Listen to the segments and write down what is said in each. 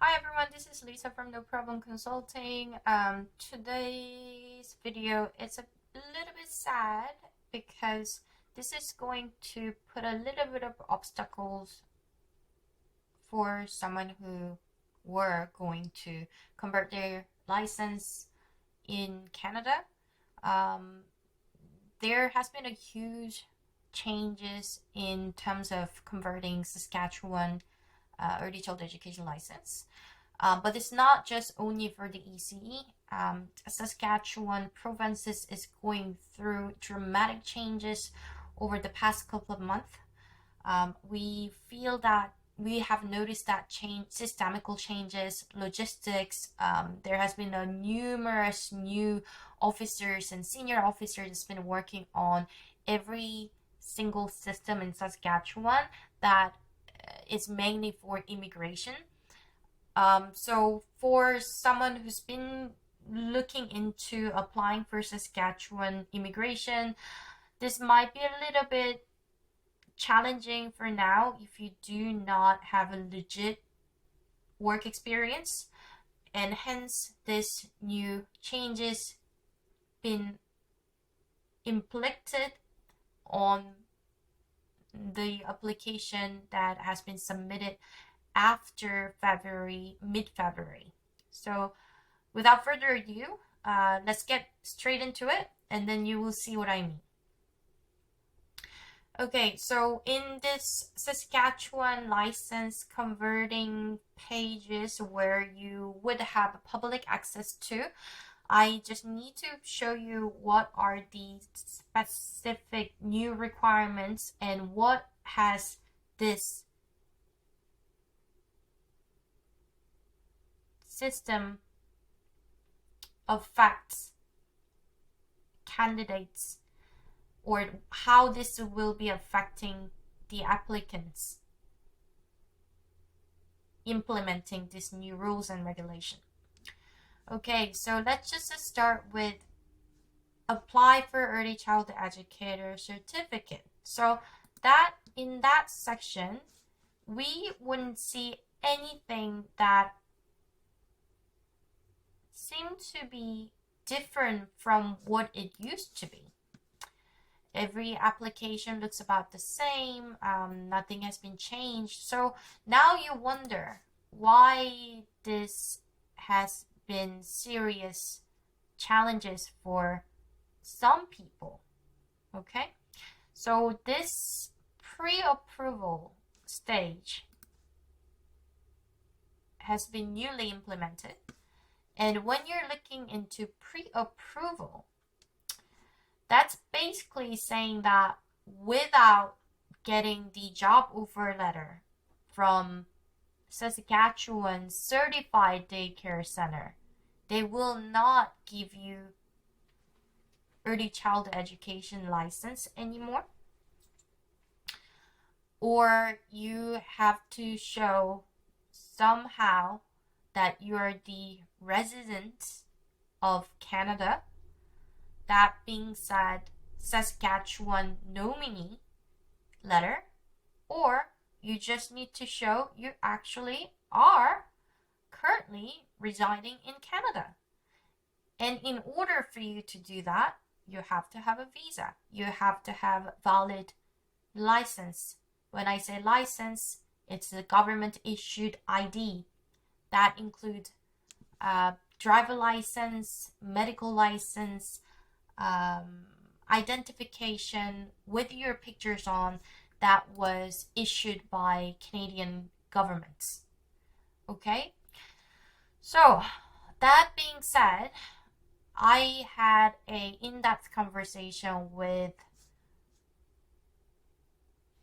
Hi everyone, this is Lisa from NohProblem Consulting. Today's video is a little bit sad because this is going to put a little bit of obstacles for someone who were going to convert their license in Canada. Um, there has been a huge changes in terms of converting Saskatchewan early childhood education license. But it's not just only for the ECE. Saskatchewan provinces is going through dramatic changes over the past couple of months. We feel that we have noticed that systemical changes, logistics. There has been numerous new officers and senior officers that's been working on every single system in Saskatchewan that is mainly for immigration. So for someone who's been looking into applying for Saskatchewan immigration, this might be a little bit challenging for now if you do not have a legit work experience, and hence this new changes been inflicted on the application that has been submitted after mid-February. So without further ado, let's get straight into it and then you will see what I mean. Okay, so in this Saskatchewan license converting pages where you would have public access to, I just need to show you what are the specific new requirements and what has this system affects candidates, or how this will be affecting the applicants implementing these new rules and regulation. Okay, so let's just start with apply for early childhood educator certificate. So that in that section, we wouldn't see anything that seemed to be different from what it used to be. Every application looks about the same. Nothing has been changed. So now you wonder why this has been serious challenges for some people. Okay, so this pre-approval stage has been newly implemented, and when you're looking into pre-approval, that's basically saying that without getting the job offer letter from Saskatchewan Certified Daycare Center, they will not give you early childhood education license anymore. Or you have to show somehow that you're the resident of Canada. That being said, Saskatchewan nominee letter, or you just need to show you actually are currently residing in Canada. And in order for you to do that, you have to have a visa. You have to have valid license. When I say license, it's a government issued ID. That includes driver license, medical license, identification with your pictures on that was issued by Canadian governments. Okay, so that being said, I had a in-depth conversation with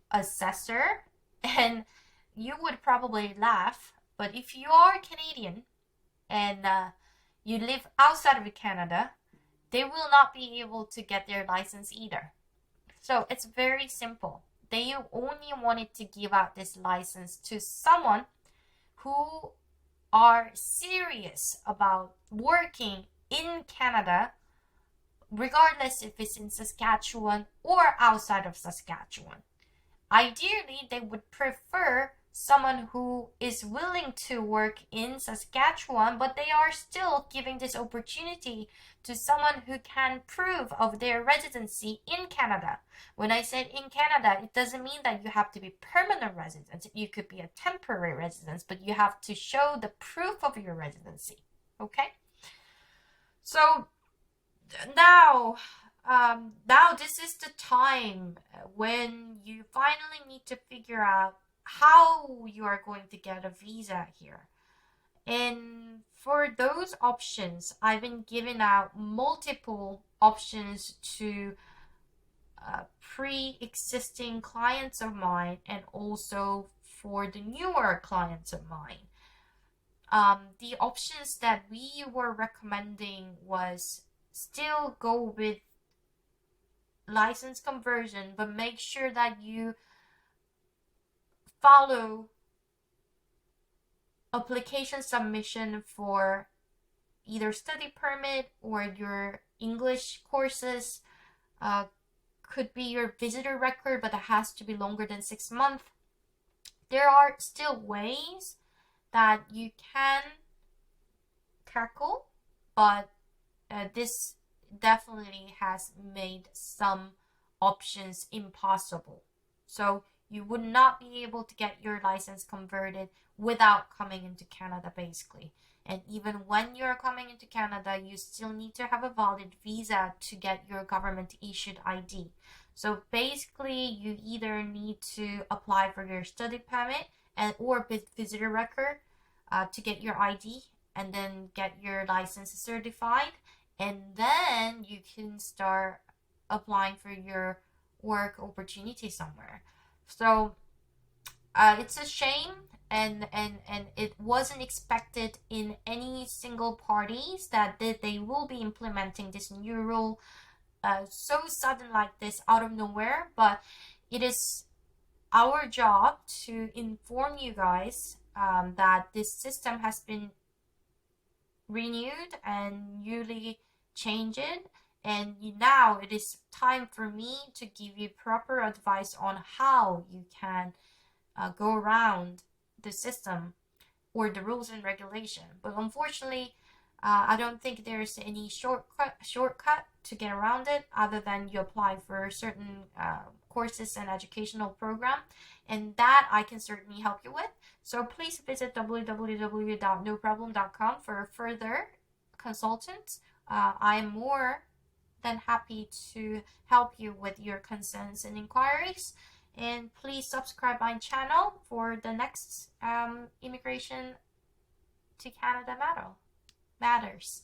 assessor, and you would probably laugh, but if you are Canadian and you live outside of Canada, they will not be able to get their license either. So it's very simple. They only wanted to give out this license to someone who are serious about working in Canada, regardless if it's in Saskatchewan or outside of Saskatchewan. Ideally, they would prefer someone who is willing to work in Saskatchewan, but they are still giving this opportunity to someone who can prove of their residency in Canada. When I said in Canada, it doesn't mean that you have to be permanent resident. You could be a temporary resident, but you have to show the proof of your residency. Okay? So now, this is the time when you finally need to figure out how you are going to get a visa here. And for those options, I've been giving out multiple options to pre-existing clients of mine and also for the newer clients of mine. The options that we were recommending was still go with license conversion, but make sure that you follow application submission for either study permit or your English courses. Could be your visitor record, but it has to be longer than 6 months. There are still ways that you can tackle, but this definitely has made some options impossible. So you would not be able to get your license converted without coming into Canada, basically. And even when you're coming into Canada, you still need to have a valid visa to get your government issued ID. So basically, you either need to apply for your study permit or visitor record to get your ID and then get your license certified. And then you can start applying for your work opportunity somewhere. So it's a shame, and it wasn't expected in any single parties that they will be implementing this new rule so sudden like this out of nowhere. But it is our job to inform you guys that this system has been renewed and newly changed, and now it is time for me to give you proper advice on how you can go around the system or the rules and regulation. But unfortunately, I don't think there's any shortcut to get around it other than you apply for certain courses and educational program, and that I can certainly help you with. So please visit www.nohproblem.com for further consultants. I am more than happy to help you with your concerns and inquiries. And please subscribe my channel for the next immigration to Canada matters.